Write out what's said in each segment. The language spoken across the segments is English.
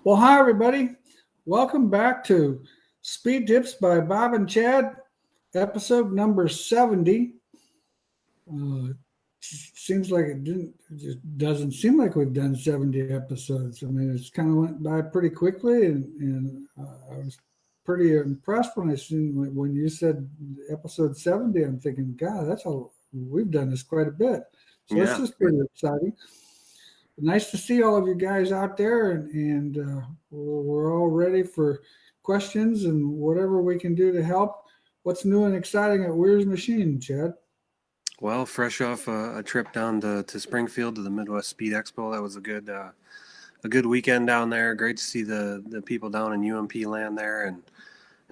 Well, hi, everybody. Welcome back to Speed Tips by Bob and Chad, episode number 70. Seems like it just doesn't seem like we've done 70 episodes. I mean, it's kind of went by pretty quickly, and I was pretty impressed when I seen when you said episode 70. I'm thinking, God, we've done this quite a bit. So this Yeah. is pretty exciting. Nice to see all of you guys out there, and we're all ready for questions and whatever we can do to help. What's new and exciting at Weir's Machine, Chad? Well, fresh off a trip down to Springfield to the Midwest Speed Expo. That was a good weekend down there. Great to see the people down in UMP land there, and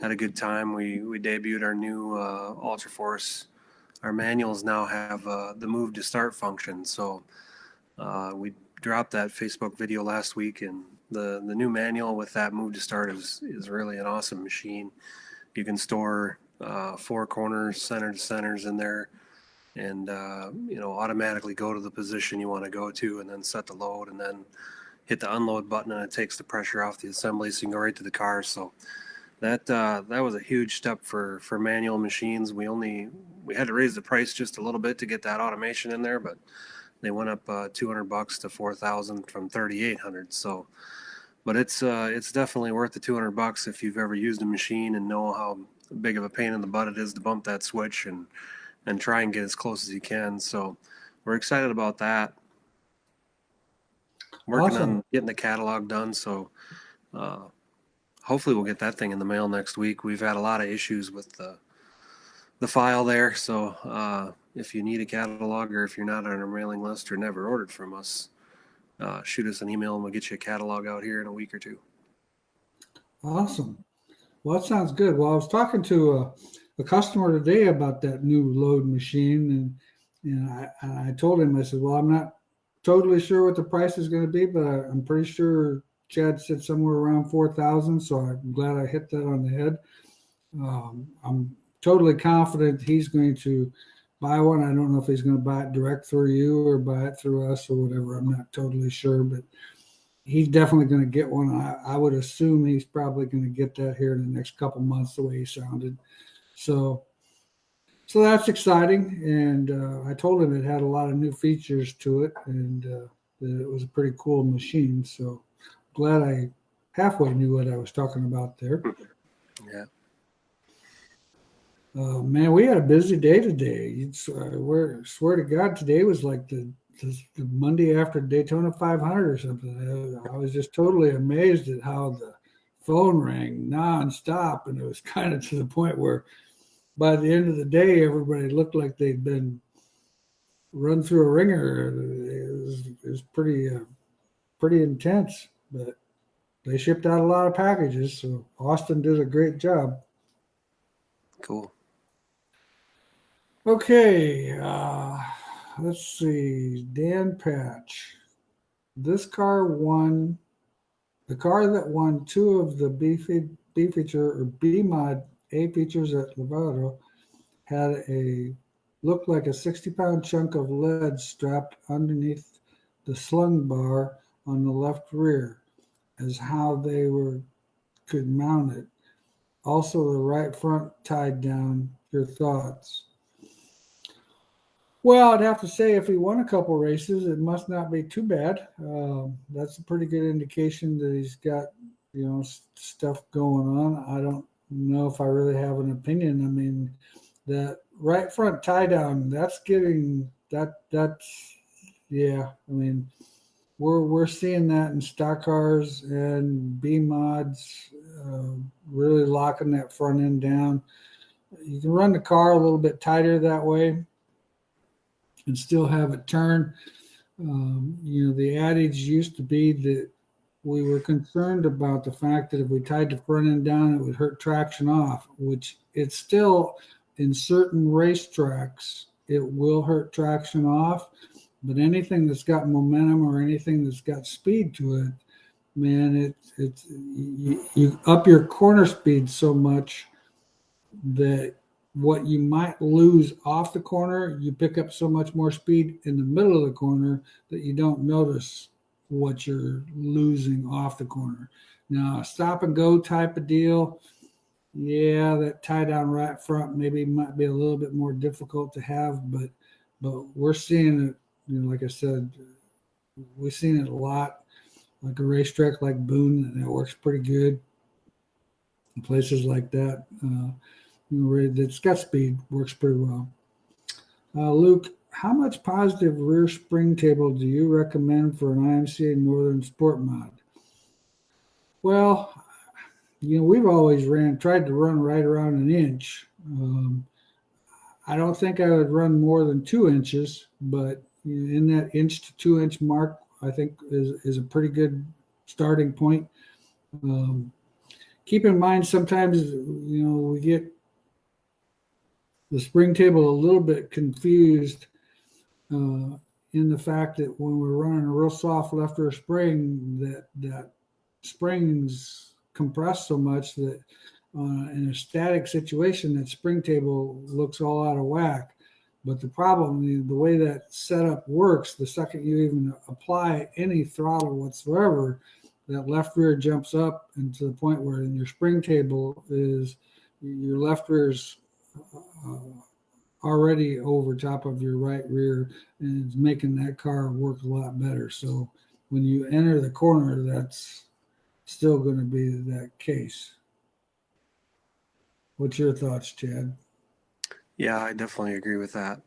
had a good time. We debuted our new Ultra Force. Our manuals now have the move to start function. So we dropped that Facebook video last week, and the new manual with that move to start is really an awesome machine. You can store four corners, center to centers in there, and automatically go to the position you want to go to, and then set the load, and then hit the unload button, and it takes the pressure off the assembly, so you can go right to the car. So that was a huge step for manual machines. We had to raise the price just a little bit to get that automation in there, but they went up $200 to 4,000 from 3,800. So, but it's definitely worth the $200 if you've ever used a machine and know how big of a pain in the butt it is to bump that switch and try and get as close as you can. So we're excited about that. Working Awesome. on getting the catalog done. So hopefully we'll get that thing in the mail next week. We've had a lot of issues with the file there. So if you need a catalog, or if you're not on our mailing list or never ordered from us, shoot us an email and we'll get you a catalog out here in a week or two. Awesome. Well, that sounds good. Well, I was talking to a customer today about that new load machine, and I told him, I said, well, I'm not totally sure what the price is going to be, but I'm pretty sure Chad said somewhere around 4,000. So I'm glad I hit that on the head. I'm totally confident he's going to buy one. I don't know if he's going to buy it direct through you or buy it through us or whatever. I'm not totally sure, but he's definitely going to get one. I would assume he's probably going to get that here in the next couple months, the way he sounded. So, so that's exciting. And I told him it had a lot of new features to it, and that it was a pretty cool machine. So glad I halfway knew what I was talking about there. Yeah. Man, we had a busy day today. Swear to God, today was like the Monday after Daytona 500 or something. I was just totally amazed at how the phone rang nonstop, and it was kind of to the point where by the end of the day, everybody looked like they'd been run through a ringer. It was pretty intense, but they shipped out a lot of packages, so Austin did a great job. Cool. Okay, let's see. Dan Patch. This car won the car that won two of the B feature or B mod A features at Lovato had a looked like a 60-pound chunk of lead strapped underneath the slung bar on the left rear, as how they were could mount it. Also, the right front tied down. Your thoughts? Well, I'd have to say if he won a couple races, it must not be too bad. That's a pretty good indication that he's got, stuff going on. I don't know if I really have an opinion. I mean, that right front tie down, that's giving that's yeah. I mean, we're seeing that in stock cars and B mods, really locking that front end down. You can run the car a little bit tighter that way and still have it turn. The adage used to be that we were concerned about the fact that if we tied the front end down, it would hurt traction off, which it still, in certain racetracks, it will hurt traction off. But anything that's got momentum or anything that's got speed to it, man, you up your corner speed so much that what you might lose off the corner, you pick up so much more speed in the middle of the corner that you don't notice what you're losing off the corner. Now, a stop and go type of deal, yeah, that tie down right front maybe might be a little bit more difficult to have, but we're seeing it. Like I said, we've seen it a lot. Like a racetrack like Boone, that works pretty good. Places like that, that's got speed, works pretty well. Luke, how much positive rear spring table do you recommend for an IMCA Northern Sport mod? Well, we've always tried to run right around an inch. I don't think I would run more than 2 inches, but in that inch to 2 inch mark, I think is a pretty good starting point. Keep in mind, sometimes we get the spring table a little bit confused in the fact that when we're running a real soft left rear spring, that springs compress so much that in a static situation, that spring table looks all out of whack. But the problem, the way that setup works, the second you even apply any throttle whatsoever, that left rear jumps up, and to the point where in your spring table is your left rear's already over top of your right rear, and it's making that car work a lot better. So when you enter the corner, that's still going to be that case. What's your thoughts, Chad? Yeah, I definitely agree with that.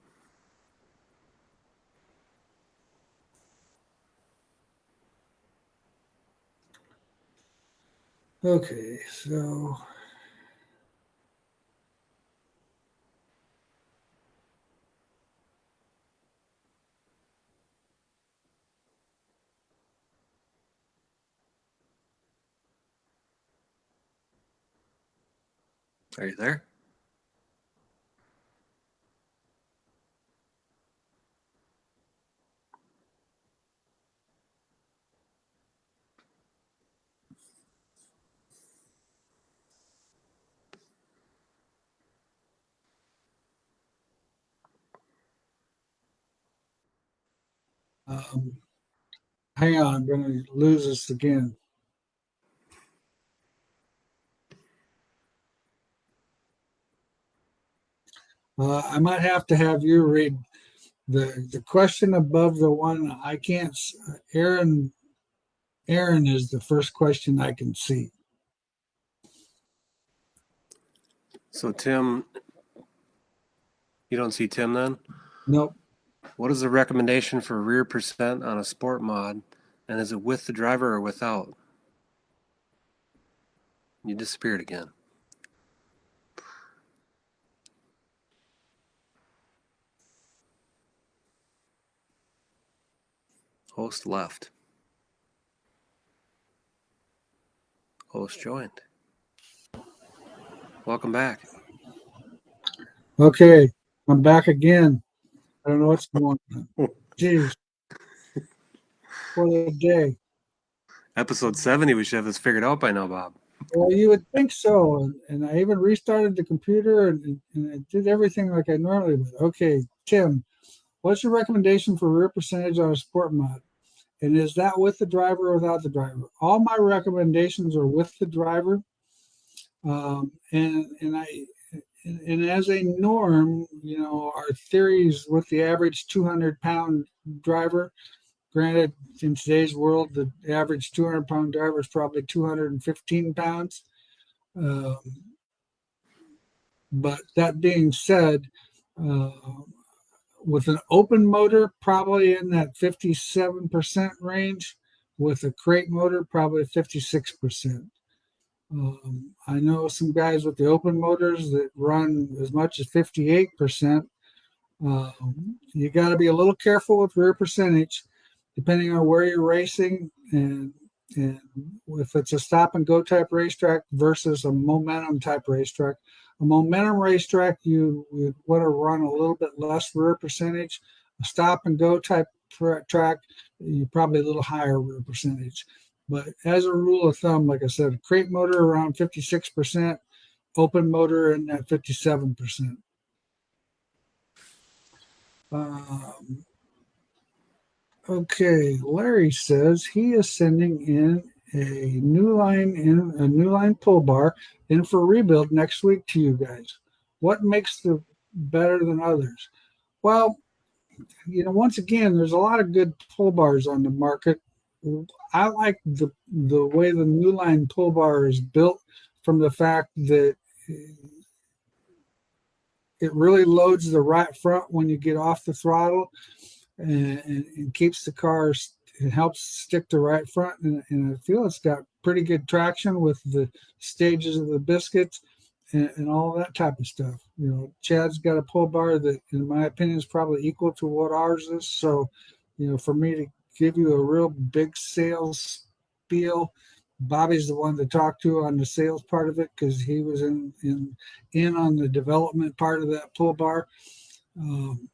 Okay, so Are you there? hang on, I'm going to lose this again. I might have to have you read the question above the one I can't. Aaron is the first question I can see. So Tim, you don't see Tim then? Nope. What is the recommendation for rear percent on a sport mod, and is it with the driver or without? You disappeared again. Host left. Host joined. Welcome back. Okay, I'm back again. I don't know what's going on. Jeez, what a day. Episode 70, we should have this figured out by now, Bob. Well, you would think so. And I even restarted the computer and it did everything like I normally would. Okay, Tim, what's your recommendation for rear percentage on a sport mod? And is that with the driver or without the driver? All my recommendations are with the driver. And as a norm, our theories with the average 200-pound driver. Granted, in today's world, the average 200-pound driver is probably 215 pounds. But that being said, with an open motor, probably in that 57% range. With a crate motor, probably 56%. I know some guys with the open motors that run as much as 58%. You got to be a little careful with rear percentage, depending on where you're racing and if it's a stop and go type racetrack versus a momentum type racetrack. A momentum racetrack, you want to run a little bit less rear percentage. A stop and go type track, you probably a little higher rear percentage. But as a rule of thumb, like I said, a crate motor around 56%, open motor in that 57%. Okay, Larry says he is sending in a new line pull bar in for rebuild next week to you guys. What makes the better than others? Well, once again, there's a lot of good pull bars on the market. I like the way the new line pull bar is built from the fact that it really loads the right front when you get off the throttle and keeps the car, it helps stick the right front. And I feel it's got pretty good traction with the stages of the biscuits and all that type of stuff. Chad's got a pull bar that, in my opinion, is probably equal to what ours is. So, for me to give you a real big sales spiel, Bobby's the one to talk to on the sales part of it because he was in on the development part of that pull bar. Um,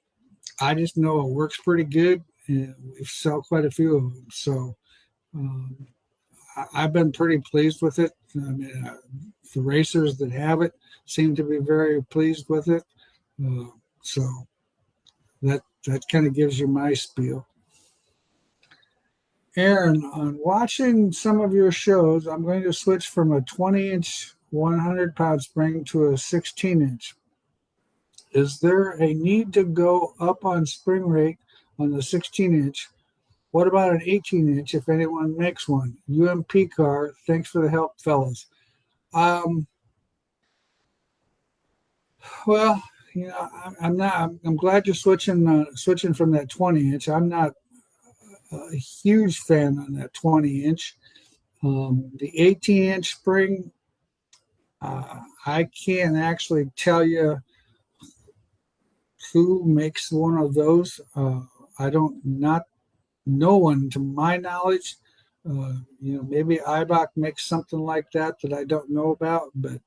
I just know it works pretty good, and we sell quite a few of them. So um, I've been pretty pleased with it. I mean, the racers that have it seem to be very pleased with it. Uh, so that kind of gives you my spiel. Aaron, on watching some of your shows, I'm going to switch from a 20-inch 100-pound spring to a 16-inch. Is there a need to go up on spring rate on the 16-inch? What about an 18-inch if anyone makes one? UMP car. Thanks for the help, fellas. Um, well, I'm not. I'm glad you're switching from that 20-inch. I'm not a huge fan on that 20-inch. The 18-inch spring, I can't actually tell you who makes one of those. I don't not no one to my knowledge. Maybe IBOC makes something like that I don't know about, but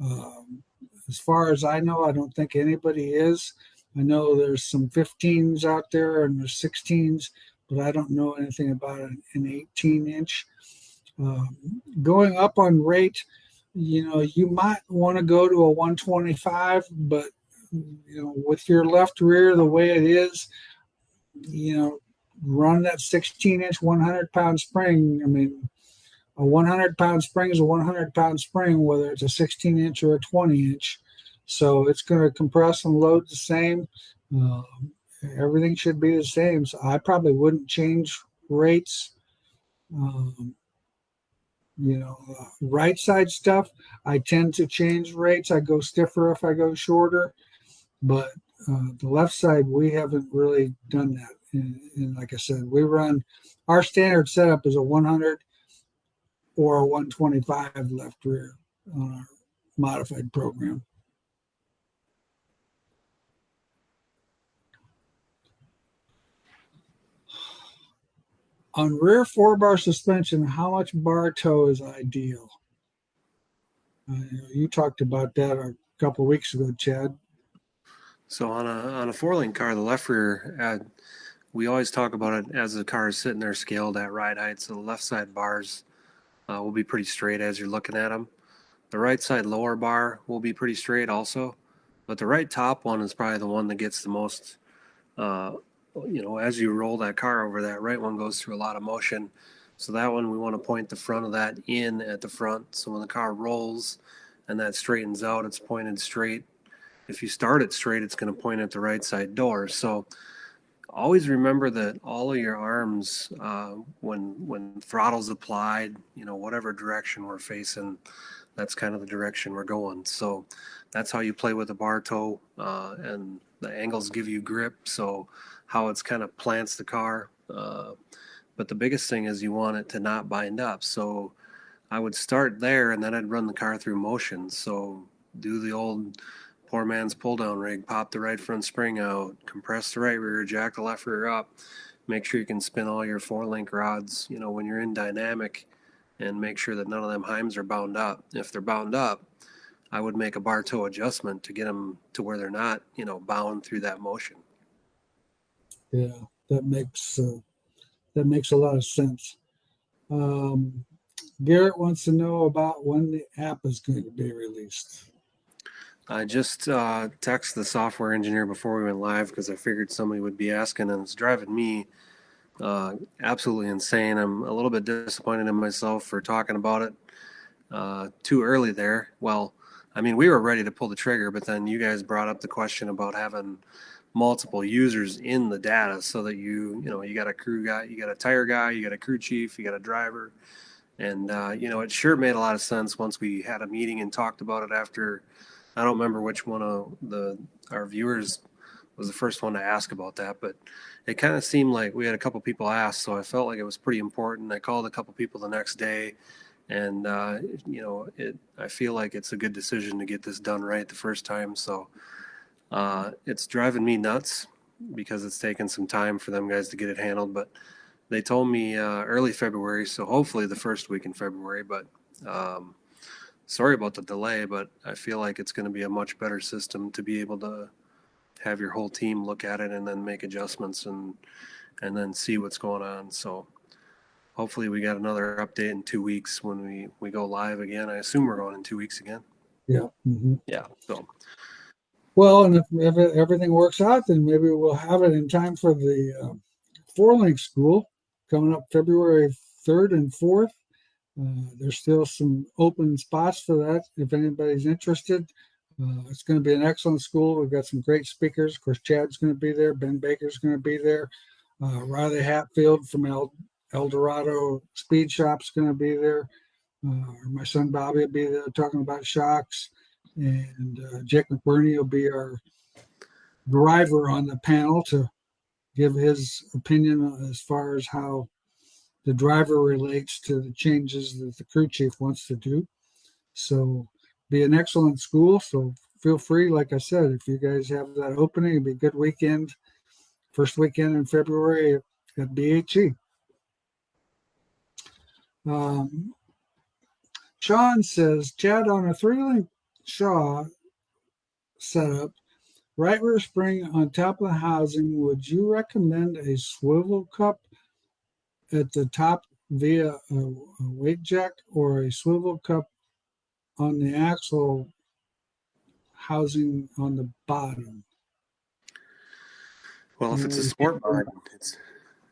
um, as far as I know, I don't think anybody is. I know there's some 15s out there and there's 16s, but I don't know anything about an 18-inch. Going up on rate, you might want to go to a 125, but with your left rear the way it is, run that 16-inch 100-pound spring. I mean, a 100-pound spring is a 100-pound spring, whether it's a 16-inch or a 20-inch. So it's going to compress and load the same. Uh, Everything should be the same. So I probably wouldn't change rates. Um, right side stuff, I tend to change rates. I go stiffer if I go shorter, but the left side, we haven't really done that. And like I said, we run our standard setup is a 100 or a 125 left rear on our modified program. On rear 4-bar suspension, how much bar toe is ideal? You talked about that a couple of weeks ago, Chad. So on a 4-link car, the left rear, we always talk about it as the car is sitting there scaled at ride height. So the left side bars will be pretty straight as you're looking at them. The right side lower bar will be pretty straight also, but the right top one is probably the one that gets the most. Uh, as you roll that car over, that right one goes through a lot of motion. So that one we want to point the front of that in at the front. So when the car rolls and that straightens out, it's pointed straight. If you start it straight, it's going to point at the right side door. So always remember that all of your arms, when throttle's applied, whatever direction we're facing, that's kind of the direction we're going. So that's how you play with the bar toe, and the angles give you grip. So how it's kind of plants the car. But the biggest thing is you want it to not bind up. So I would start there and then I'd run the car through motion. So do the old poor man's pull down rig, pop the right front spring out, compress the right rear, jack the left rear up, make sure you can spin all your 4-link rods, when you're in dynamic, and make sure that none of them heims are bound up. If they're bound up, I would make a bar toe adjustment to get them to where they're not, bound through that motion. Yeah, that makes a lot of sense. Um, Garrett wants to know about when the app is going to be released. I just texted the software engineer before we went live because I figured somebody would be asking, and it's driving me Absolutely insane. I'm a little bit disappointed in myself for talking about it too early there. Well, I mean, we were ready to pull the trigger, but then you guys brought up the question about having multiple users in the data so that you got a crew guy, you got a tire guy, you got a crew chief, you got a driver. And, it sure made a lot of sense once we had a meeting and talked about it after. I don't remember which one of our viewers was the first one to ask about that, but it kind of seemed like we had a couple people ask, so I felt like it was pretty important. I called a couple people the next day, and I feel like it's a good decision to get this done right the first time. So it's driving me nuts because it's taken some time for them guys to get it handled, but they told me early February, so hopefully the first week in February. But sorry about the delay, but I feel like it's going to be a much better system to be able to have your whole team look at it and then make adjustments and then see what's going on. So hopefully we got another update in 2 weeks when we go live again. I assume we're going in 2 weeks again. Yeah. Mm-hmm. Yeah. So. Well, and if everything works out, then maybe we'll have it in time for the 4-link school coming up February 3rd and 4th. There's still some open spots for that if anybody's interested. It's going to be an excellent school. We've got some great speakers. Of course, Chad's going to be there. Ben Baker's going to be there. Riley Hatfield from El Dorado Speed Shop's going to be there. My son Bobby will be there talking about shocks. And Jake McBurney will be our driver on the panel to give his opinion as far as how the driver relates to the changes that the crew chief wants to do. So be an excellent school. So feel free, like I said, if you guys have that opening, it'll be a good weekend. First weekend in February at BHE. Sean says, Chad, on a 3-link Shaw setup, right rear spring on top of the housing, would you recommend a swivel cup at the top via a weight jack or a swivel cup on the axle housing on the bottom? Well, if it's a sport mod,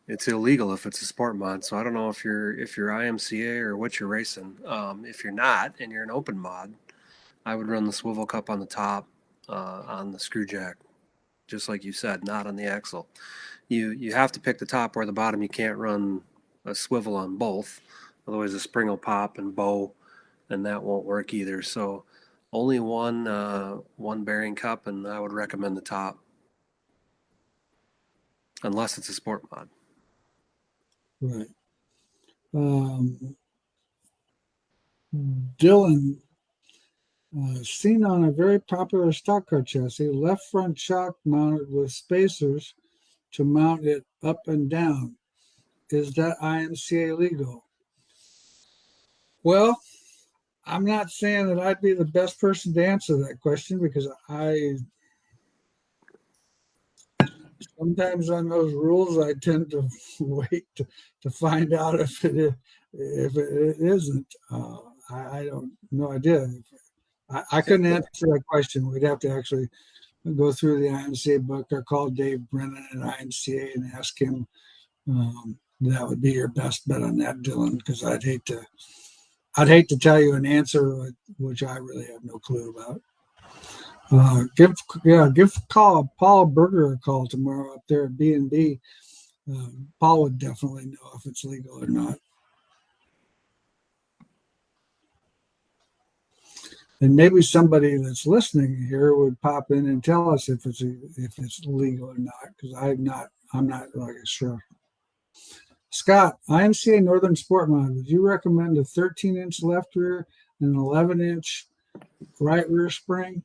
it's illegal if it's a sport mod. So I don't know if you're IMCA or what you're racing. If you're not and you're an open mod, I would run the swivel cup on the top on the screw jack, just like you said, not on the axle. You have to pick the top or the bottom. You can't run a swivel on both, otherwise the spring will pop and bow, and that won't work either. So only one bearing cup, and I would recommend the top, unless it's a sport mod. Right. Dylan, seen on a very popular stock car chassis, left front shock mounted with spacers to mount it up and down. Is that IMCA legal? Well, I'm not saying that I'd be the best person to answer that question because I sometimes on those rules I tend to wait to find out if it isn't. I don't no idea. I couldn't answer that question. We'd have to actually go through the IMCA book or call Dave Brennan at IMCA and ask him. That would be your best bet on that, Dylan, because I'd hate to tell you an answer which I really have no clue about. Give Paul Berger a call tomorrow up there at B&B. Paul would definitely know if it's legal or not. And maybe somebody that's listening here would pop in and tell us if it's legal or not, because I'm not really sure. Scott, IMCA Northern Sport Mod, would you recommend a 13-inch left rear and an 11-inch right rear spring?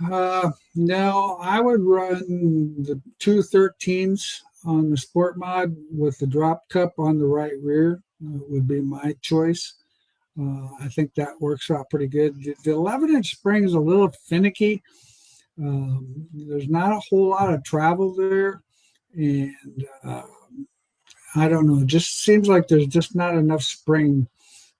No, I would run the two 13s on the Sport Mod with the drop cup on the right rear. Would be my choice. I think that works out pretty good. The 11-inch spring is a little finicky. There's not a whole lot of travel there. And I don't know. It just seems like there's just not enough spring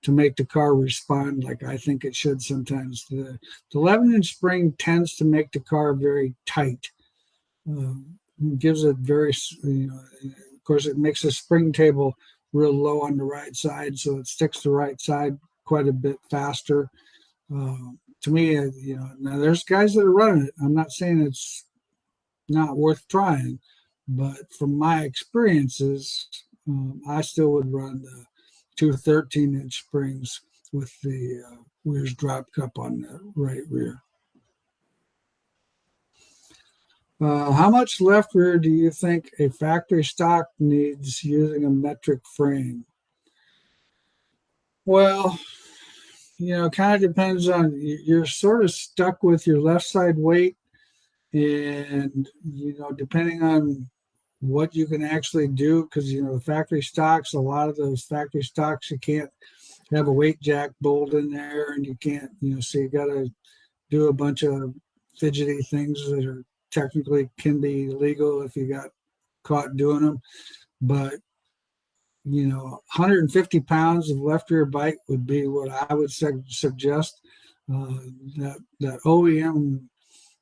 to make the car respond like I think it should sometimes. The 11-inch spring tends to make the car very tight. gives it very, of course, it makes the spring table real low on the right side, so it sticks to the right side quite a bit faster. To me, now there's guys that are running it. I'm not saying it's not worth trying, but from my experiences, I still would run the two 13-inch springs with the Weir's drop cup on the right rear. How much left rear do you think a factory stock needs using a metric frame? Well, kind of depends on, you're sort of stuck with your left side weight, and depending on what you can actually do, because the factory stocks, a lot of those factory stocks, you can't have a weight jack bolt in there, and you can't, so you got to do a bunch of fidgety things that are technically can be illegal if you got caught doing them. But 150 pounds of left rear bike would be what I would suggest. That OEM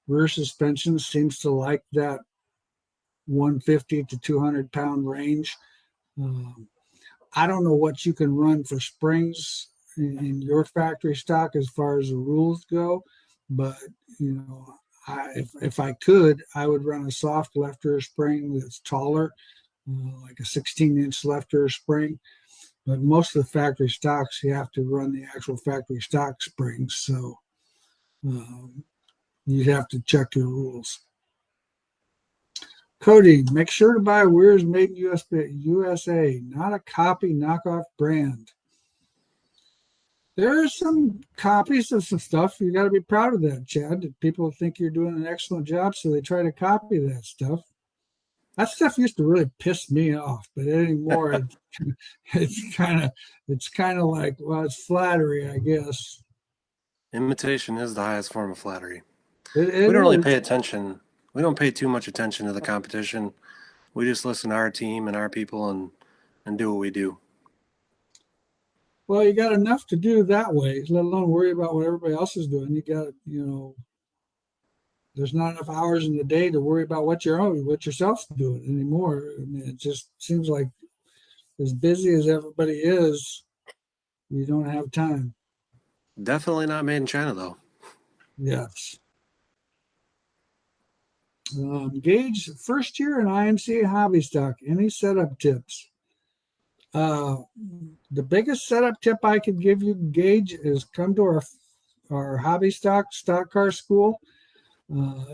rear suspension seems to like that 150 to 200 pound range. I don't know what you can run for springs in your factory stock as far as the rules go, but if I could, I would run a soft left rear spring that's taller, like a 16-inch left rear spring. But most of the factory stocks, you have to run the actual factory stock springs, so you'd have to check your rules. Cody, make sure to buy Weir's made in USA, not a copy knockoff brand. There are some copies of some stuff. You got to be proud of that, Chad. People think you're doing an excellent job, so they try to copy that stuff. That stuff used to really piss me off, but anymore, it's kind of like, well, it's flattery, I guess. Imitation is the highest form of flattery. It We don't really is. pay attention. We don't pay too much attention to the competition. We just listen to our team and our people and do what we do. Well, you got enough to do that way, let alone worry about what everybody else is doing. You got, there's not enough hours in the day to worry about what yourself's doing anymore. I mean, it just seems like as busy as everybody is, you don't have time. Definitely not made in China, though. Yes. Gage, first year in IMC hobby stock, any setup tips? The biggest setup tip I could give you, Gage, is come to our hobby stock car school.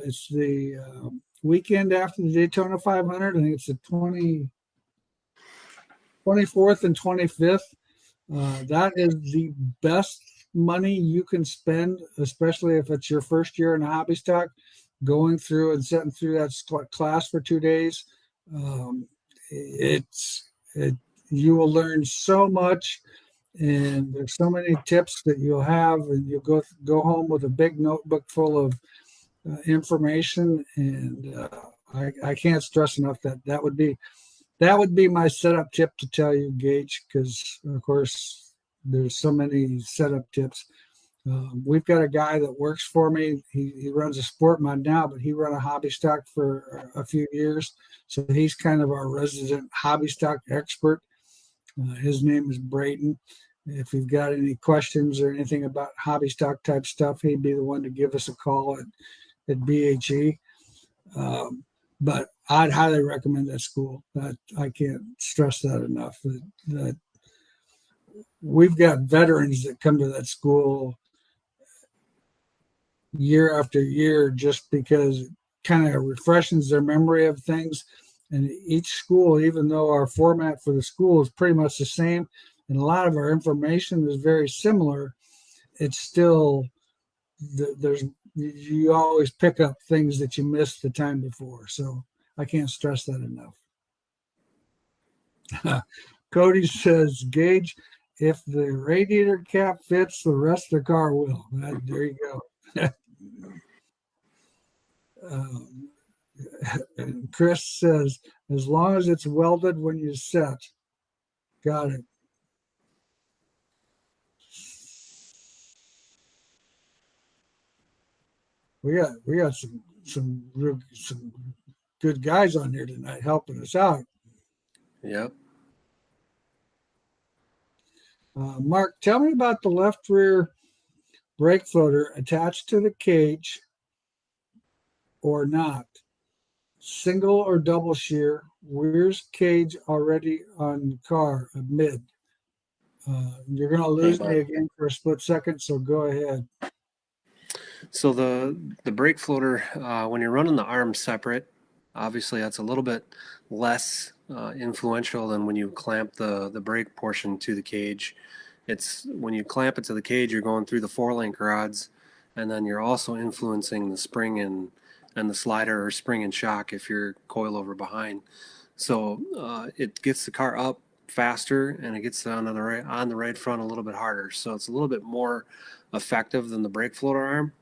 It's the weekend after the Daytona 500. I think it's the 24th and 25th. That is the best money you can spend, especially if it's your first year in a hobby stock, going through and sitting through that class for 2 days. You will learn so much, and there's so many tips that you'll have, and you'll go home with a big notebook full of information. And I can't stress enough that would be my setup tip to tell you, Gage, because of course there's so many setup tips. We've got a guy that works for me. He runs a sport mod now, but he ran a hobby stock for a few years. So he's kind of our resident hobby stock expert. His name is Braden. If you've got any questions or anything about hobby stock type stuff, he'd be the one to give us a call at BHE. But I'd highly recommend that school. I can't stress that enough. That we've got veterans that come to that school year after year just because it kind of refreshes their memory of things. And each school, even though our format for the school is pretty much the same, and a lot of our information is very similar, it's still you always pick up things that you missed the time before. So I can't stress that enough. Cody says, Gage, if the radiator cap fits, the rest of the car will. There you go. And Chris says, as long as it's welded when you set. Got it. We got some good guys on here tonight helping us out. Yep. Mark, tell me about the left rear brake floater attached to the cage or not. Single or double shear. Where's cage already on the car? A mid. You're going to lose me again for a split second, so go ahead. So the brake floater, when you're running the arms separate, obviously that's a little bit less influential than when you clamp the brake portion to the cage. It's when you clamp it to the cage, you're going through the 4-link rods, and then you're also influencing the spring and the slider or spring and shock if you're coilover behind. So it gets the car up faster and it gets on the right front a little bit harder. So it's a little bit more effective than the brake floater arm.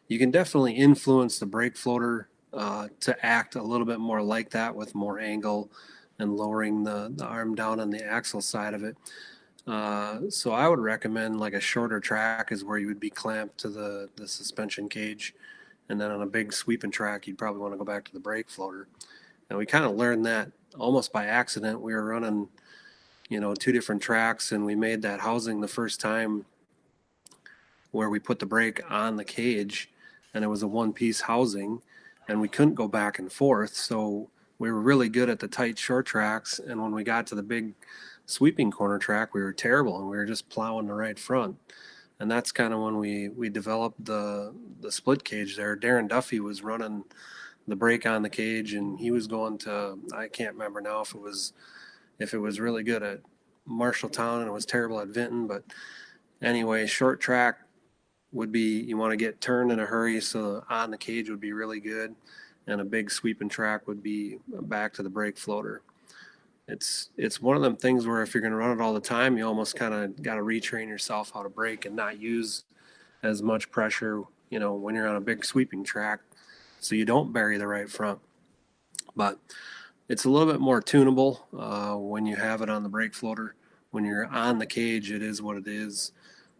You can definitely influence the brake floater to act a little bit more like that with more angle and lowering the arm down on the axle side of it. So I would recommend like a shorter track is where you would be clamped to the suspension cage. And then on a big sweeping track, you'd probably want to go back to the brake floater. And we kind of learned that almost by accident. We were running, 2 different tracks, and we made that housing the first time where we put the brake on the cage, and it was a one-piece housing, and we couldn't go back and forth. So we were really good at the tight short tracks, and when we got to the big sweeping corner track, we were terrible, and we were just plowing the right front. And that's kind of when we developed the split cage there. Darren Duffy was running the brake on the cage, and he was going to, I can't remember now if it was really good at Marshalltown and it was terrible at Vinton, but anyway, short track would be, you want to get turned in a hurry, so on the cage would be really good, and a big sweeping track would be back to the brake floater. It's one of them things where if you're going to run it all the time, you almost kind of got to retrain yourself how to brake and not use as much pressure, when you're on a big sweeping track, so you don't bury the right front. But it's a little bit more tunable when you have it on the brake floater. When you're on the cage, it is what it is,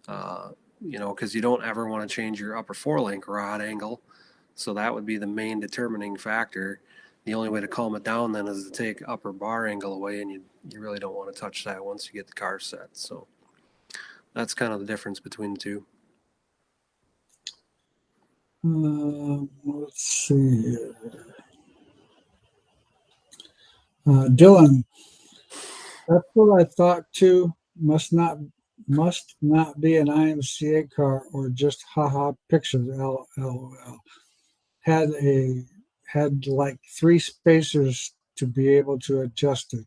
because you don't ever want to change your upper 4-link rod angle. So that would be the main determining factor. The only way to calm it down then is to take upper bar angle away, and you really don't want to touch that once you get the car set. So that's kind of the difference between the two. Let's see here. Dylan, that's what I thought too. Must not be an IMCA car or just haha pictures. LOL. Had like 3 spacers to be able to adjust it.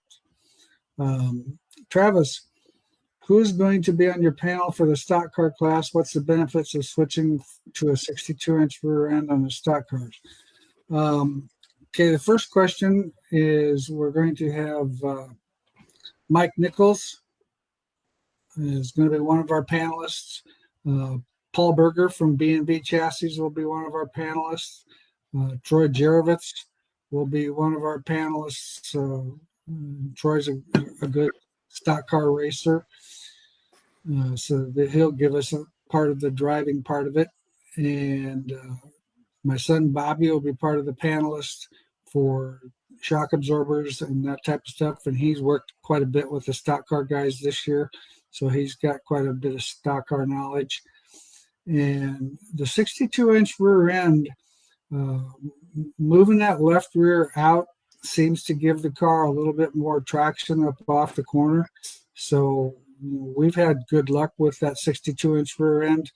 Travis, who's going to be on your panel for the stock car class? What's the benefits of switching to a 62-inch rear end on the stock cars? Okay, the first question is we're going to have Mike Nichols is going to be one of our panelists. Paul Berger from B&B Chassis will be one of our panelists. Troy Jarovitz will be one of our panelists. Troy's a good stock car racer, so that he'll give us a part of the driving part of it. And my son Bobby will be part of the panelists for shock absorbers and that type of stuff. And he's worked quite a bit with the stock car guys this year, so he's got quite a bit of stock car knowledge. And the 62-inch rear end, moving that left rear out seems to give the car a little bit more traction up off the corner. So we've had good luck with that 62-inch rear end.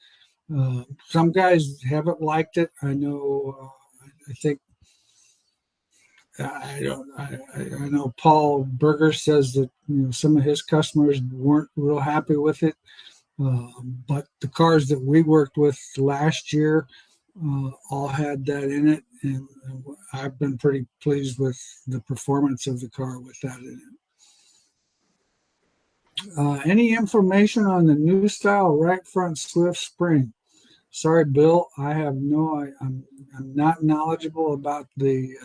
Some guys haven't liked it. I know. I know Paul Berger says that some of his customers weren't real happy with it. But the cars that we worked with last year all had that in it, and I've been pretty pleased with the performance of the car with that in it. Any information on the new style right front Swift spring? Sorry, Bill, I have I'm not knowledgeable about the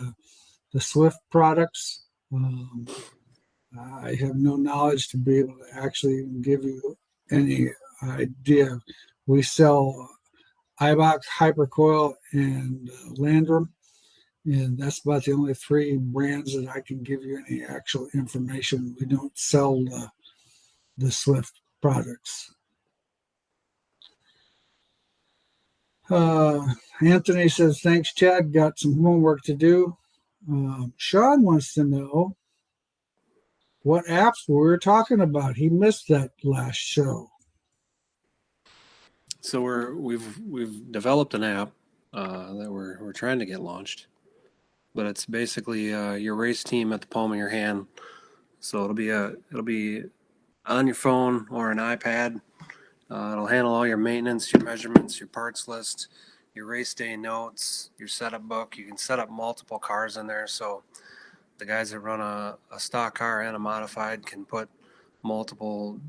Swift products. I have no knowledge to be able to actually give you any idea. We sell Eibach, Hypercoil, and Landrum, And that's about the only three brands that I can give you any actual information. We don't sell the Swift products. Anthony says, thanks, Chad. Got some homework to do. Sean wants to know what apps we were talking about. He missed that last show. So we've developed an app that we're trying to get launched, but it's basically your race team at the palm of your hand. So it'll be on your phone or an iPad. It'll handle all your maintenance, your measurements, your parts list, your race day notes, your setup book. You can set up multiple cars in there, so the guys that run a stock car and a modified can put multiple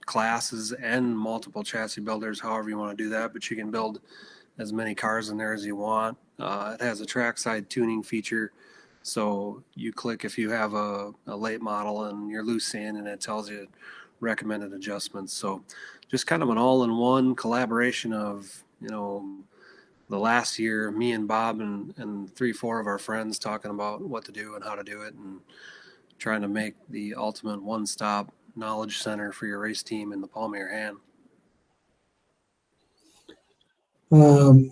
classes and multiple chassis builders, however you want to do that. But you can build as many cars in there as you want. It has a trackside tuning feature. So you click if you have a late model and you're loose sand, and it tells you recommended adjustments. So just kind of an all-in-one collaboration of, the last year, me and Bob and 3, 4 of our friends talking about what to do and how to do it, and trying to make the ultimate one-stop knowledge center for your race team in the palm of your hand. Um,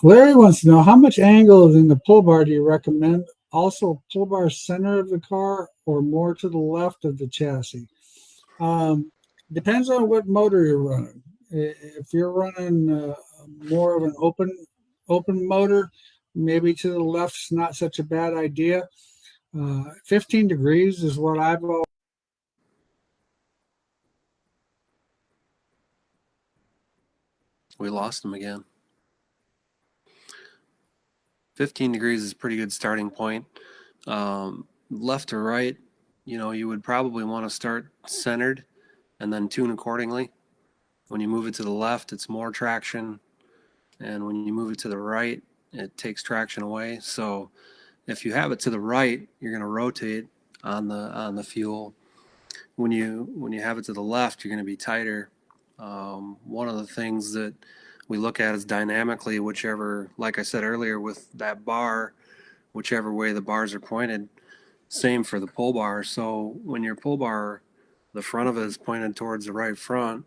Larry wants to know how much angle in the pull bar do you recommend? Also, pull bar center of the car or more to the left of the chassis? Depends on what motor you're running. If you're running more of an open motor, maybe to the left's not such a bad idea. 15 degrees is what I've always. We lost them again. 15 degrees is a pretty good starting point. Left to right, you would probably want to start centered and then tune accordingly. When you move it to the left, it's more traction, and when you move it to the right, it takes traction away. So if you have it to the right, you're going to rotate on the fuel. When you have it to the left, you're going to be tighter. One of the things that we look at is dynamically, whichever, like I said earlier, with that bar, whichever way the bars are pointed. Same for the pull bar. So when your pull bar, the front of it is pointed towards the right front,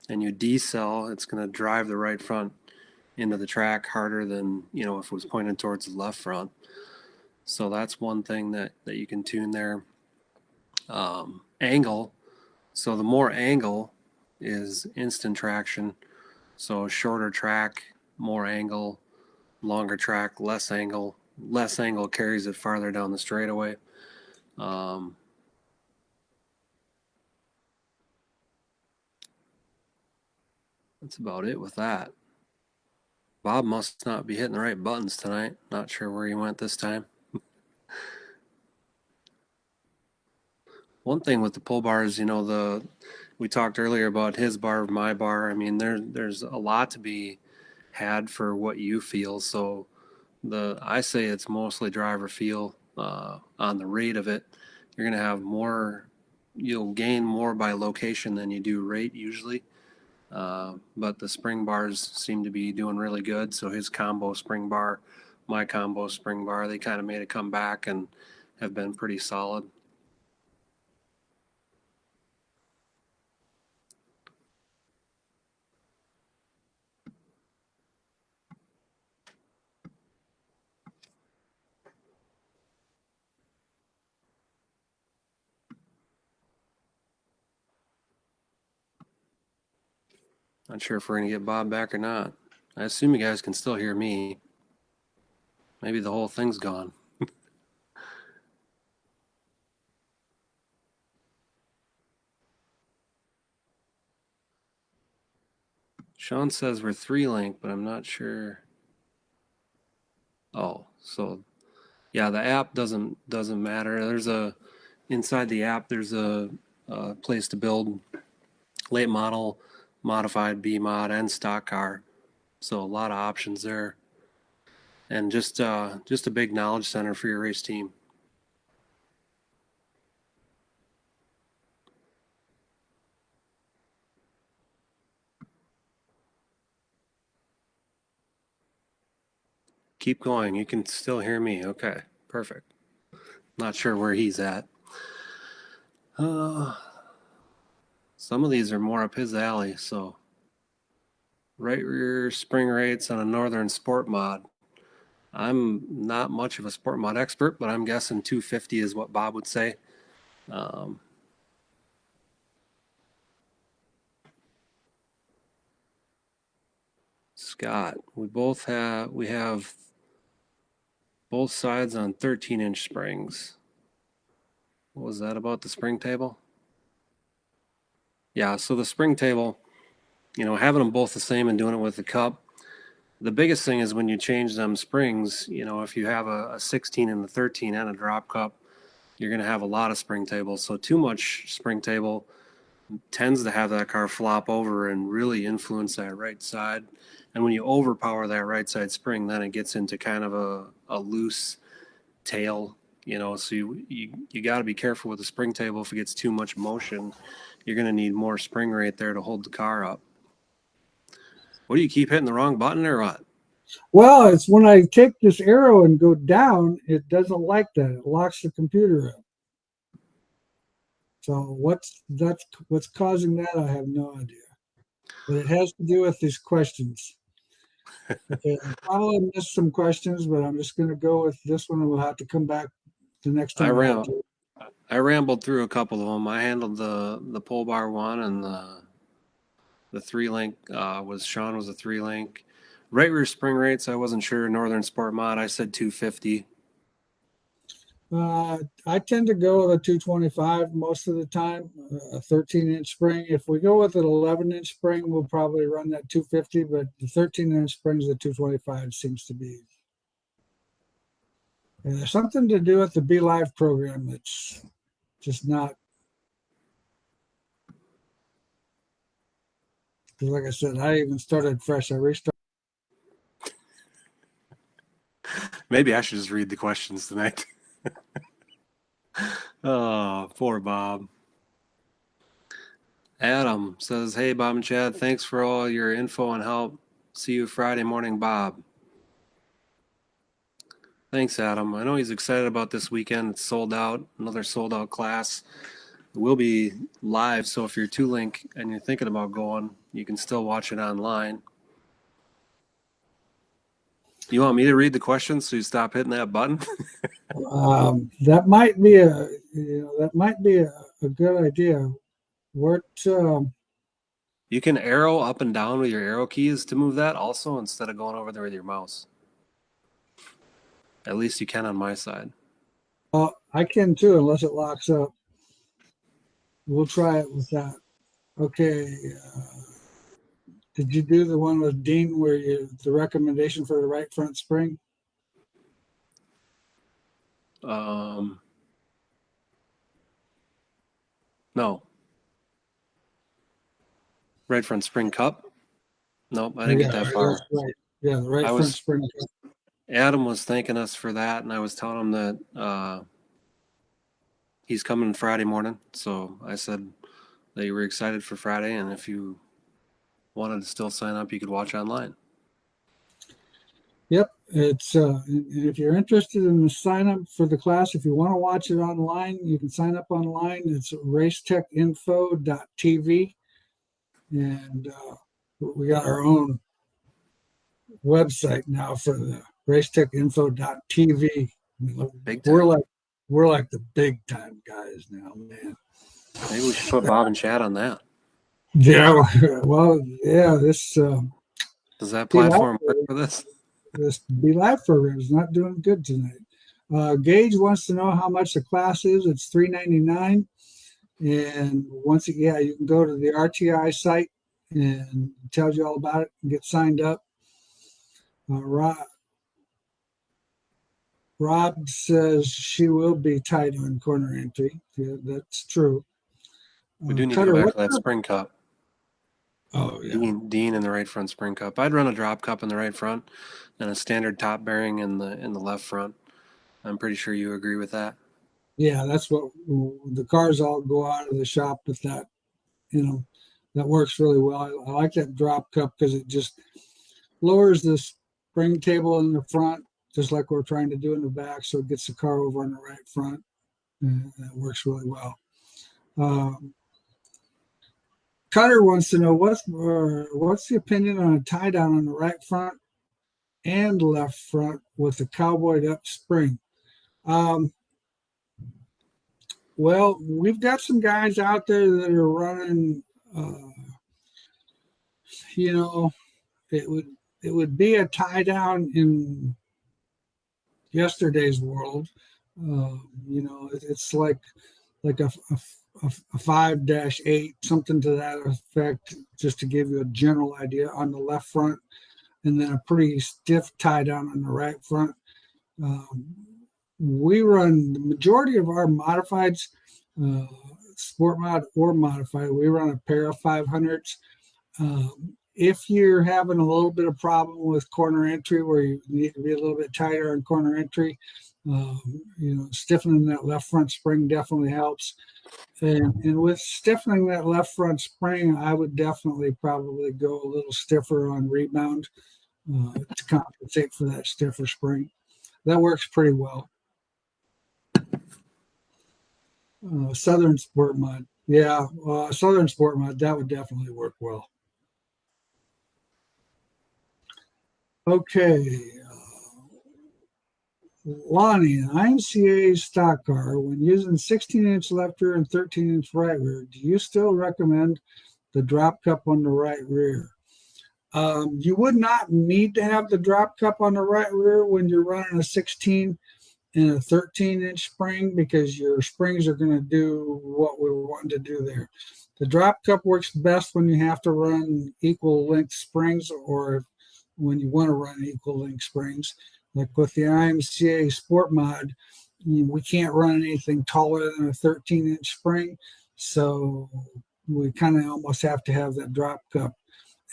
and you decel, it's going to drive the right front into the track harder than if it was pointed towards the left front. So that's one thing that you can tune there. Angle. So the more angle is instant traction. So shorter track, more angle, longer track, less angle. Less angle carries it farther down the straightaway. That's about it with that. Bob must not be hitting the right buttons tonight. Not sure where he went this time. One thing with the pull bars, we talked earlier about his bar, my bar. I mean, there's a lot to be had for what you feel. So I say it's mostly driver feel on the rate of it. You're gonna have more. You'll gain more by location than you do rate usually. But the spring bars seem to be doing really good. So his combo spring bar, my combo spring bar, they kind of made a comeback and have been pretty solid. Not sure if we're going to get Bob back or not. I assume you guys can still hear me. Maybe the whole thing's gone. Sean says we're 3-link, but I'm not sure. Oh, so yeah, the app doesn't matter. Inside the app there's a place to build late model, modified, B mod, and stock car. So a lot of options there, and just a big knowledge center for your race team. Keep going. You can still hear me. Okay, perfect. Not sure where he's at. Some of these are more up his alley. So, right rear spring rates on a Northern Sport Mod. I'm not much of a Sport Mod expert, but I'm guessing 250 is what Bob would say. Scott, we have both sides on 13-inch springs. What was that about the spring table? Yeah, so the spring table, having them both the same and doing it with the cup. The biggest thing is when you change them springs, if you have a 16 and a 13 and a drop cup, you're going to have a lot of spring tables. So too much spring table tends to have that car flop over and really influence that right side. And when you overpower that right side spring, then it gets into kind of a loose tail, so you got to be careful with the spring table. If it gets too much motion, you're going to need more spring right there to hold the car up. What, do you keep hitting the wrong button or what? Well, it's when I take this arrow and go down, it doesn't like that. It locks the computer up. So what's causing that? I have no idea. But it has to do with these questions. Okay, I probably missed some questions, but I'm just going to go with this one, and we'll have to come back the next time. I rambled through a couple of them. I handled the pole bar one, and the 3-link Sean was a 3-link. Right rear spring rates, I wasn't sure. Northern Sport Mod, I said 250. I tend to go with a 225 most of the time, a 13-inch spring. If we go with an 11-inch spring, we'll probably run that 250, but the 13-inch springs, the 225 seems to be. And there's something to do with the Be Live program that's just not. Because like I said, I even started fresh. I restarted. Maybe I should just read the questions tonight. Oh, poor Bob. Adam says, "Hey, Bob and Chad, thanks for all your info and help. See you Friday morning, Bob." Thanks, Adam. I know he's excited about this weekend. It's sold out, another sold out class. It will be live, so if you're 2-link and you're thinking about going, you can still watch it online. You want me to read the questions so you stop hitting that button? That might be a good idea. What You can arrow up and down with your arrow keys to move that also instead of going over there with your mouse. At least you can on my side. I can too, unless it locks up. We'll try it with that. Okay. Did you do the one with Dean where the recommendation for the right front spring? No. Right front spring cup? Nope, I didn't get that far. Right. Yeah, the right front spring cup. Adam was thanking us for that, and I was telling him that he's coming Friday morning. So I said that you were excited for Friday, and if you wanted to still sign up, you could watch online. Yep, it's if you're interested in the sign up for the class, if you want to watch it online, you can sign up online. It's racetechinfo.tv, and we got our own website now for the racetechinfo.tv. We're like the big time guys now, man. Maybe we should put Bob and Chad on that. Yeah, well, yeah. This does that platform work for this? This Be Live program is not doing good tonight. Gage wants to know how much the class is. It's $3.99, and you can go to the RTI site and it tells you all about it and get signed up. Rob says she will be tight on corner entry. Yeah, that's true. We do need to go back to that spring cup. Oh, yeah. Dean in the right front spring cup. I'd run a drop cup in the right front and a standard top bearing in the left front. I'm pretty sure you agree with that. Yeah, that's what the cars all go out of the shop with that. That works really well. I like that drop cup because it just lowers the spring table in the front just like we're trying to do in the back, so it gets the car over on the right front. And that works really well. Cutter wants to know what's the opinion on a tie down on the right front and left front with the cowboyed up spring. Well, we've got some guys out there that are running. You know, it would be a tie down in yesterday's world. It's like a 5-8, something to that effect, just to give you a general idea on the left front, and then a pretty stiff tie down on the right front. We run the majority of our modifieds, sport mod or modified, we run a pair of 500s. If you're having a little bit of problem with corner entry where you need to be a little bit tighter on corner entry, stiffening that left front spring definitely helps. And with stiffening that left front spring, I would definitely probably go a little stiffer on rebound to compensate for that stiffer spring. That works pretty well. Southern Sport Mod. Yeah, Southern Sport Mod, that would definitely work well. Okay. Lonnie, an IMCA stock car, when using 16-inch left rear and 13-inch right rear, do you still recommend the drop cup on the right rear? You would not need to have the drop cup on the right rear when you're running a 16 and a 13-inch spring, because your springs are going to do what we're wanting to do there. The drop cup works best when you have to run equal length springs, or when you want to run equal length springs. Like with the IMCA Sport Mod, we can't run anything taller than a 13-inch spring, so we kind of almost have to have that drop cup.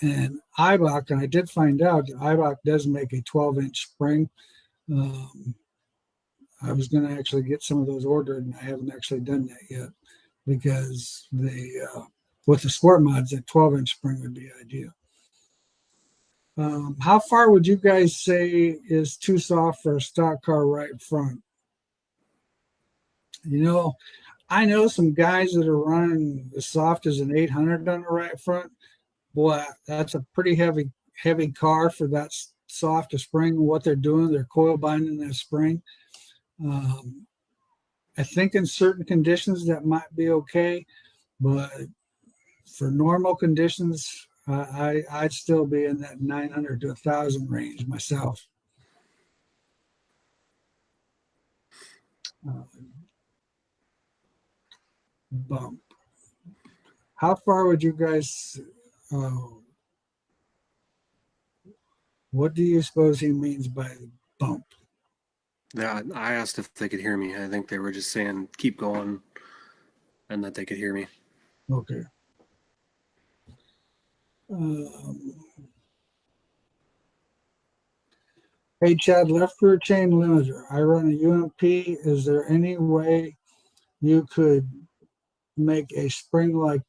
And IBOC, and I did find out that IBOC does make a 12-inch spring. I was going to actually get some of those ordered, and I haven't actually done that yet, because with the Sport Mods, that 12-inch spring would be ideal. How far would you guys say is too soft for a stock car right front? I know some guys that are running as soft as an 800 on the right front. Boy, that's a pretty heavy car for that soft a spring. What they're doing, they're coil binding that spring. I think in certain conditions that might be okay, but for normal conditions, I'd still be in that 900 to 1,000 range myself. Bump. How far would you guys? What do you suppose he means by bump? Yeah, I asked if they could hear me. I think they were just saying keep going, and that they could hear me. Okay. Hey, Chad, left rear chain limiter. I run a UMP. Is there any way you could make a spring like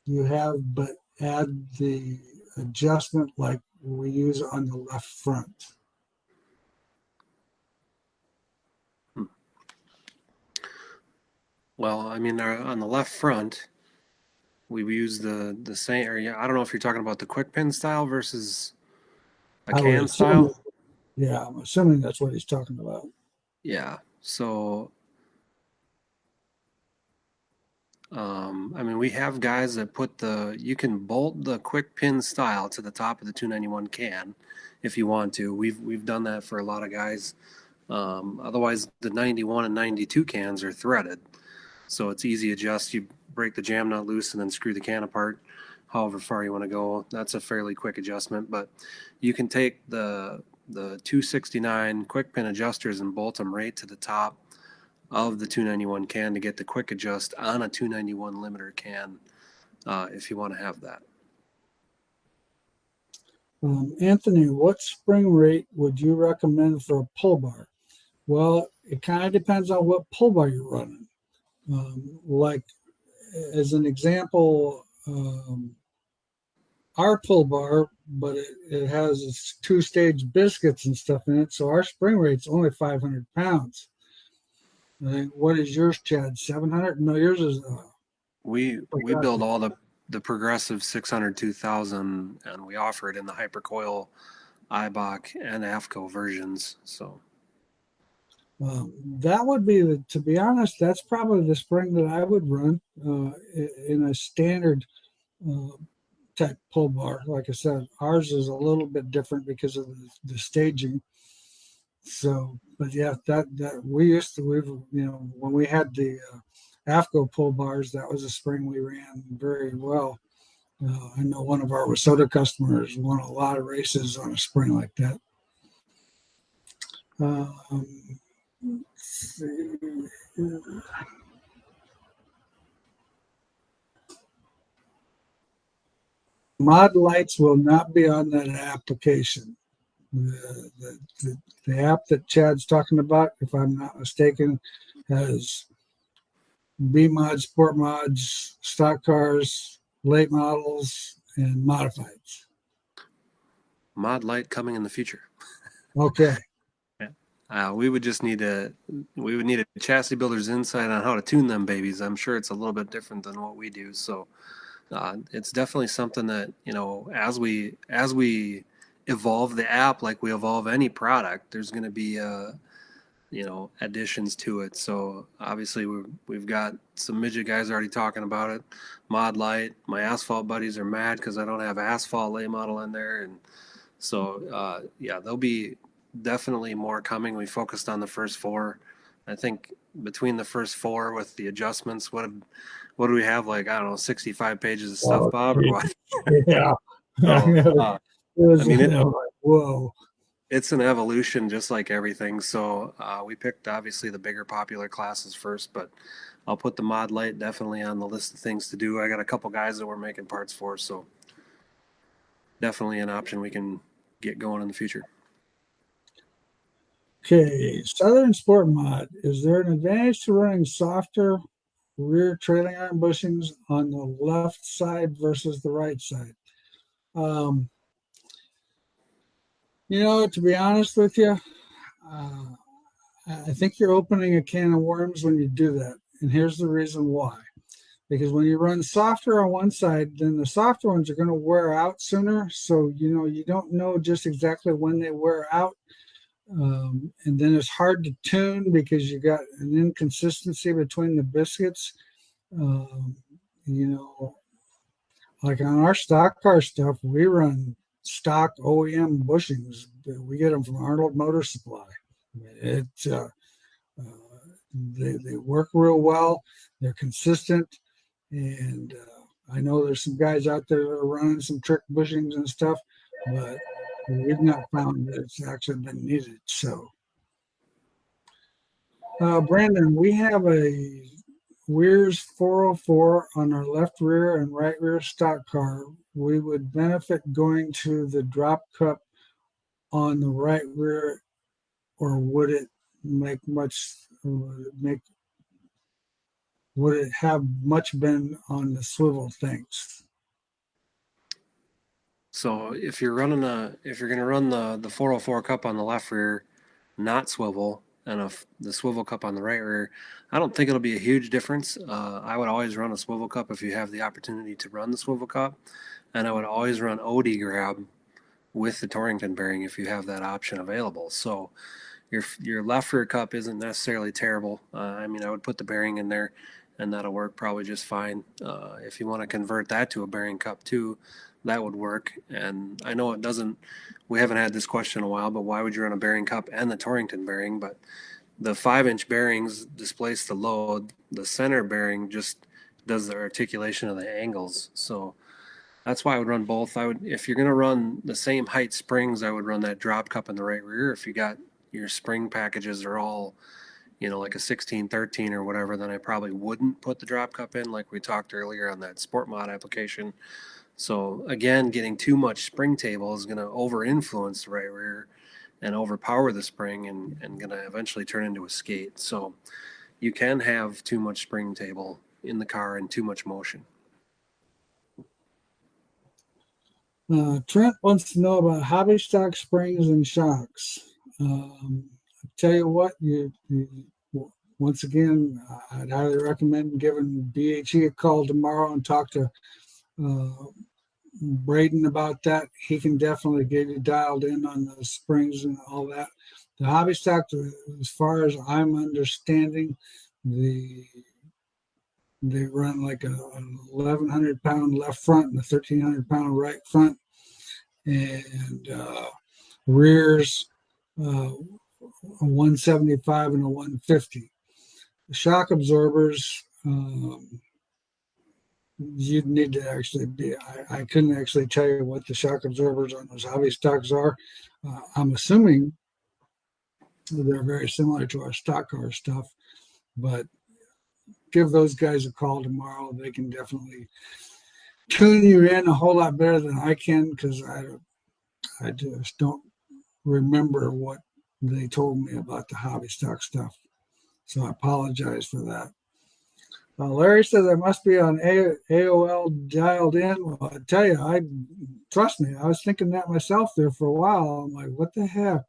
you have, but add the adjustment like we use on the left front? Well, I mean, on the left front, we use the same. Or yeah, I don't know if you're talking about the quick pin style versus a can style. Yeah, I'm assuming that's what he's talking about. Yeah. So, I mean, we have guys that you can bolt the quick pin style to the top of the 291 can if you want to. We've done that for a lot of guys. Otherwise, the 91 and 92 cans are threaded, so it's easy adjust. You break the jam nut loose and then screw the can apart however far you want to go. That's a fairly quick adjustment, but you can take the 269 quick pin adjusters and bolt them right to the top of the 291 can to get the quick adjust on a 291 limiter can if you want to have that. Anthony, what spring rate would you recommend for a pull bar? Well, it kind of depends on what pull bar you're running. Like, as an example, our pull bar, but it has its two-stage biscuits and stuff in it. So our spring rate's only 500 pounds. I think, what is yours, Chad? 700? No, yours is We build all the progressive 600 2000, and we offer it in the hypercoil IBOC and AFCO versions. So that would be to be honest, that's probably the spring that I would run in a standard uh, type pull bar. Like I said, ours is a little bit different because of the staging. So, but yeah, that we used to, when we had the AFCO pull bars, that was a spring we ran very well. I know one of our Wasota customers won a lot of races on a spring like that. Um, Mod lights will not be on that application. The app that Chad's talking about, if I'm not mistaken, has B mods, sport mods, stock cars, late models, and modifieds. mod light coming in the future. Okay. Yeah. We would just need a chassis builder's insight on how to tune them babies. I'm sure it's a little bit different than what we do. So it's definitely something that, as we evolve the app, like we evolve any product, there's going to be additions to it. So obviously we've got some midget guys already talking about it. Mod light. My asphalt buddies are mad because I don't have asphalt lay model in there, and so yeah, there'll be definitely more coming. We focused on the first four. I think between the first four with the adjustments, what do we have? Like, I don't know, 65 pages of stuff, Oh, Bob, or what? yeah. So, It was, I mean, whoa. it's an evolution just like everything. So we picked obviously the bigger popular classes first, but I'll put the mod light definitely on the list of things to do. I got a couple guys that we're making parts for, so definitely an option we can get going in the future. Okay, Southern Sport Mod. Is there an advantage to running softer rear trailing arm bushings on the left side versus the right side? Um, to be honest with you, uh, I think you're opening a can of worms when you do that. And here's the reason why. Because when you run softer on one side, then the softer ones are going to wear out sooner. So, you don't know just exactly when they wear out. And then it's hard to tune because you got an inconsistency between the biscuits. Um, you know, like on our stock car stuff, we run stock OEM bushings. We get them from Arnold Motor Supply. It they work real well. They're consistent, and I know there's some guys out there that are running some trick bushings and stuff, but we've not found that it's actually been needed. So, Brandon, we have a Weir's 404 on our left rear and right rear stock car. We would benefit going to the drop cup on the right rear, or would it make much? Would it have much been on the swivel things? So if you're gonna run the 404 cup on the left rear, not swivel, and the swivel cup on the right rear, I don't think it'll be a huge difference. I would always run a swivel cup if you have the opportunity to run the swivel cup, and I would always run OD grab with the Torrington bearing if you have that option available. So your left rear cup isn't necessarily terrible. I mean, I would put the bearing in there, and that'll work probably just fine. If you want to convert that to a bearing cup too, that would work. And I know it doesn't. We haven't had this question in a while, but why would you run a bearing cup and the Torrington bearing? But the 5-inch bearings displace the load. The center bearing just does the articulation of the angles. So that's why I would run both. If you're going to run the same height springs, I would run that drop cup in the right rear. If you got your spring packages are all, like a 16, 13 or whatever, then I probably wouldn't put the drop cup in like we talked earlier on that sport mod application. So again, getting too much spring table is going to over influence the right rear and overpower the spring and going to eventually turn into a skate. So you can have too much spring table in the car and too much motion. Trent wants to know about hobby stock springs and shocks. I tell you what, once again, I'd highly recommend giving BHE a call tomorrow and talk to uh, Braden about that. He can definitely get you dialed in on the springs and all that. The hobby stock, as far as I'm understanding, the they run like an 1,100 pound left front and a 1,300 pound right front, and rears a 175 and a 150. The shock absorbers, you'd need to actually be. I couldn't actually tell you what the shock absorbers on those hobby stocks are. I'm assuming they're very similar to our stock car stuff, but give those guys a call tomorrow. They can definitely tune you in a whole lot better than I can, because I just don't remember what they told me about the hobby stock stuff. So I apologize for that. Larry says I must be on AOL dialed in. Well, I tell you, trust me, I was thinking that myself there for a while. I'm like, what the heck?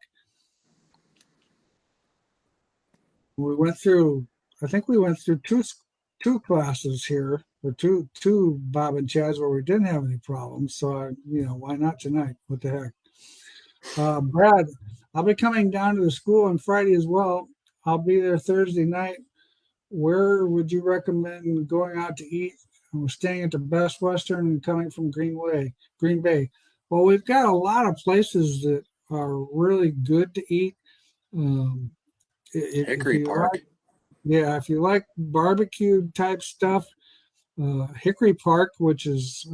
We went through, I think we went through two classes here, or two Bob and Chads where we didn't have any problems. So why not tonight? What the heck? Brad, I'll be coming down to the school on Friday as well. I'll be there Thursday night. Where would you recommend going out to eat? We're staying at the Best Western and coming from Green Bay. Well, we've got a lot of places that are really good to eat. Um, if Hickory you Park. like, yeah, if you like barbecue type stuff, Hickory Park, which is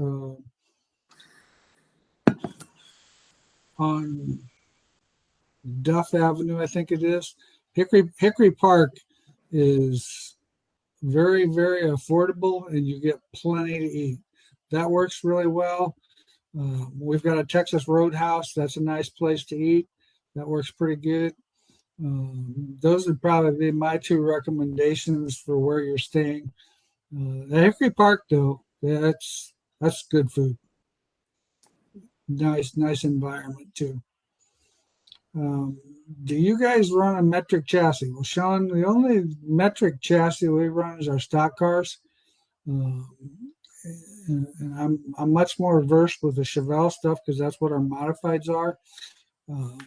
on Duff Avenue, I think it is. Hickory Park is very, very affordable, and you get plenty to eat. That works really well. We've got a Texas Roadhouse. That's a nice place to eat. That works pretty good. Those would probably be my two recommendations for where you're staying. The Hickory Park, though, that's good food. Nice environment too. Um, do you guys run a metric chassis? Well, Sean, the only metric chassis we run is our stock cars. Um, and I'm much more versed with the Chevelle stuff because that's what our modifieds are. Uh,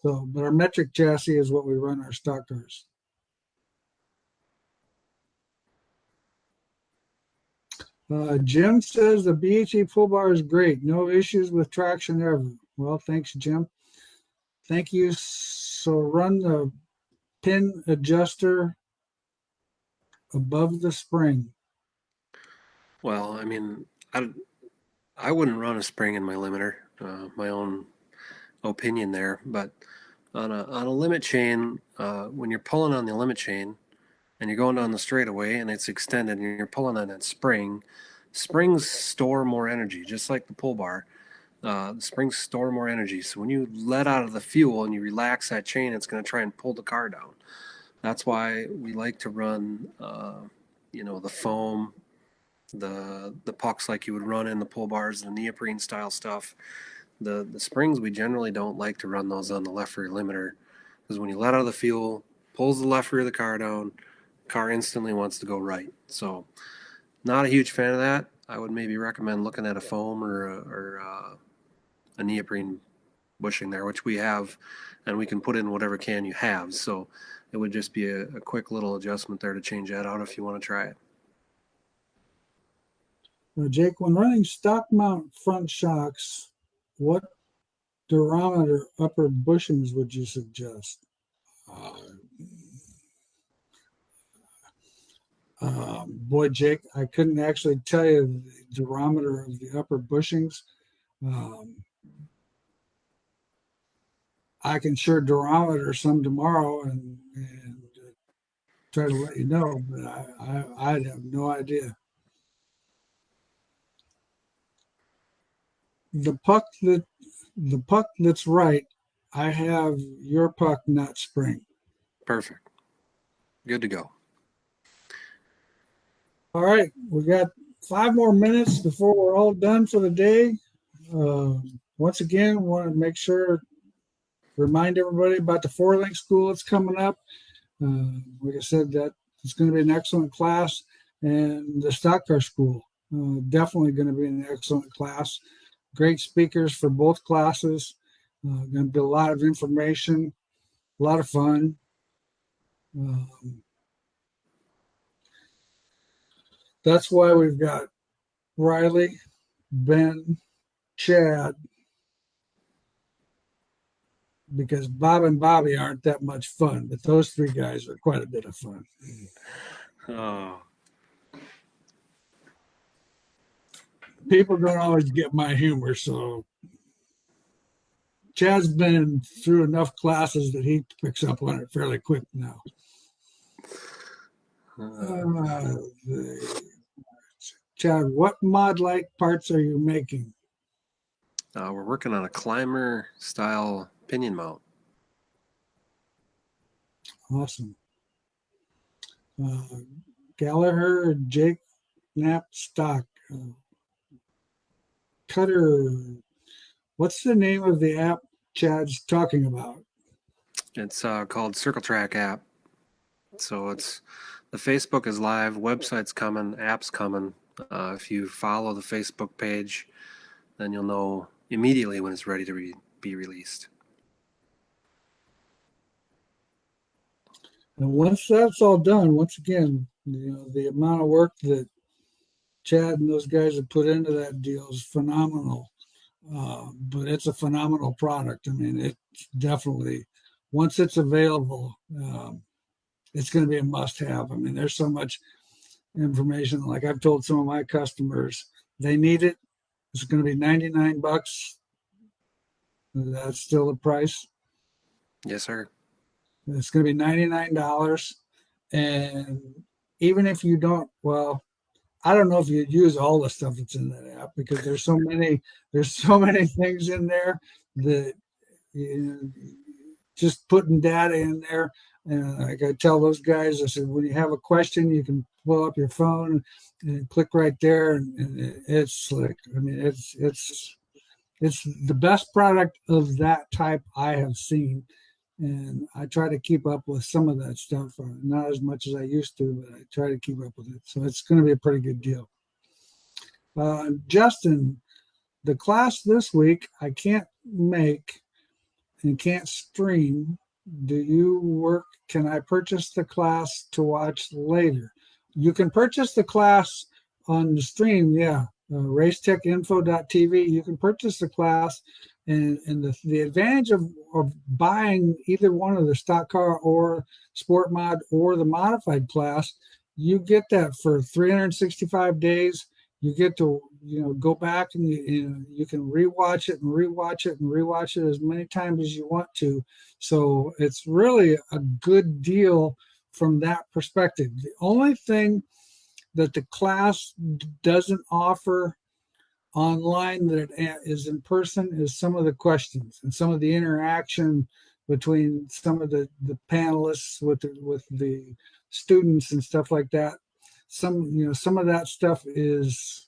but our metric chassis is what we run our stock cars. Jim says the BHE pull bar is great. No issues with traction ever. Well, thanks, Jim. Thank you. So run the pin adjuster above the spring. Well, I mean, I wouldn't run a spring in my limiter. My own opinion there, but on a limit chain, when you're pulling on the limit chain and you're going down the straightaway and it's extended and you're pulling on that spring, springs store more energy, just like the pull bar. The springs store more energy. So when you let out of the fuel and you relax that chain, it's going to try and pull the car down. That's why we like to run, the foam, the pucks like you would run in the pull bars, the neoprene style stuff. The springs, we generally don't like to run those on the left rear limiter because when you let out of the fuel, pulls the left rear of the car down, car instantly wants to go right. So not a huge fan of that. I would maybe recommend looking at a foam or a neoprene bushing there, which we have, and we can put in whatever can you have. So it would just be a quick little adjustment there to change that out if you want to try it. Jake, when running stock mount front shocks, what durometer upper bushings would you suggest? Boy, Jake, I couldn't actually tell you the durometer of the upper bushings. Um, I can sure durometer some tomorrow and try to let you know, but I have no idea. The puck that's right, I have your puck, not spring. Perfect. Good to go. All right, we got 5 more minutes before we're all done for the day. Once again, want to make sure, remind everybody about the 4-link school that's coming up. Like I said, that it's going to be an excellent class, and the stock car school, definitely going to be an excellent class. Great speakers for both classes. Going to be a lot of information, a lot of fun. That's why we've got Riley, Ben, Chad, because Bob and Bobby aren't that much fun, but those 3 guys are quite a bit of fun. Oh, People don't always get my humor, so Chad's been through enough classes that he picks up on it fairly quick now. Chad, what mod-like parts are you making? we're working on a climber style pinion mount. Awesome. Gallagher, Jake Knapp Stock. Cutter. What's the name of the app Chad's talking about? It's called Circle Track app. So it's the Facebook is live, website's coming, app's coming. If you follow the Facebook page, then you'll know immediately when it's ready to be released. And once that's all done, once again, the amount of work that Chad and those guys have put into that deal is phenomenal. But it's a phenomenal product. I mean, it's definitely, once it's available, it's going to be a must-have. I mean, there's so much information. Like I've told some of my customers, they need it. It's going to be $99. That's still the price. Yes, sir. It's going to be $99. And even if you don't, well, I don't know if you'd use all the stuff that's in that app, because there's so many things in there that just putting data in there. And like I tell those guys, I said, when you have a question, you can pull up your phone and click right there, and it's slick. I mean, it's the best product of that type I have seen. And I try to keep up with some of that stuff, not as much as I used to, but I try to keep up with it. So it's going to be a pretty good deal. Justin, the class this week, I can't make and can't stream. Do you work? Can I purchase the class to watch later? You can purchase the class on the stream, yeah. Racetechinfo.tv. You can purchase the class, and the advantage of buying either one of the stock car or sport mod or the modified class, you get that for 365 days. You get to go back and you can rewatch it and rewatch it and rewatch it as many times as you want to. So it's really a good deal from that perspective. The only thing that the class doesn't offer online that it is in person is some of the questions and some of the interaction between some of the panelists with the students and stuff like that. Some of that stuff is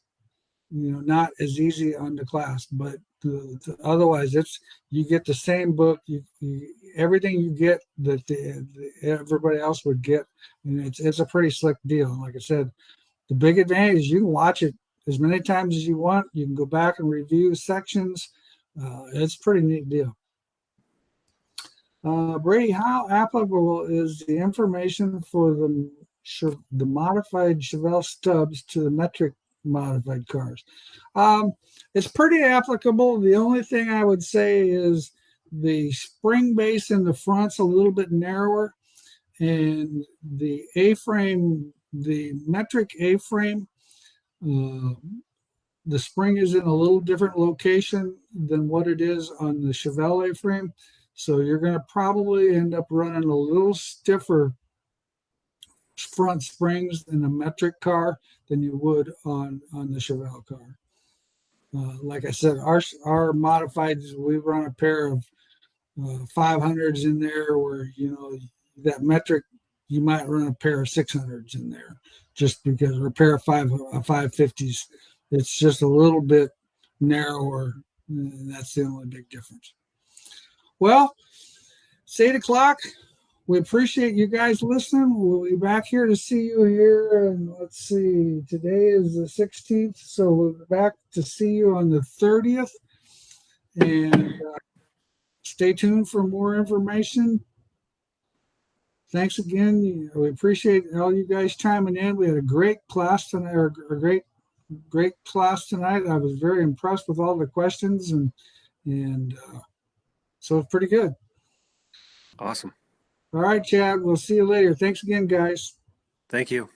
not as easy on the class, but otherwise you get the same book, everything you get that everybody else would get, and it's a pretty slick deal. And like I said, the big advantage is you can watch it as many times as you want. You can go back and review sections. It's a pretty neat deal. Brady, how applicable is the information for the modified Chevelle stubs to the metric modified cars? It's pretty applicable. The only thing I would say is the spring base in the front's a little bit narrower, and the A-frame, the metric A-frame, the spring is in a little different location than what it is on the Chevelle A-frame. So you're going to probably end up running a little stiffer front springs in a metric car than you would on the Chevelle car. Like I said, our modifieds, we run a pair of 500s in there, where that metric, you might run a pair of 600s in there, just because, or a pair of 550s. It's just a little bit narrower And that's the only big difference. Well, it's 8 o'clock. We appreciate you guys listening. We'll be back here to see you here. And let's see, today is the 16th. So we'll be back to see you on the 30th. And stay tuned for more information. Thanks again. We appreciate all you guys chiming in. We had a great class tonight, or a great class tonight. I was very impressed with all the questions, and so it's pretty good. Awesome. All right, Chad. We'll see you later. Thanks again, guys. Thank you.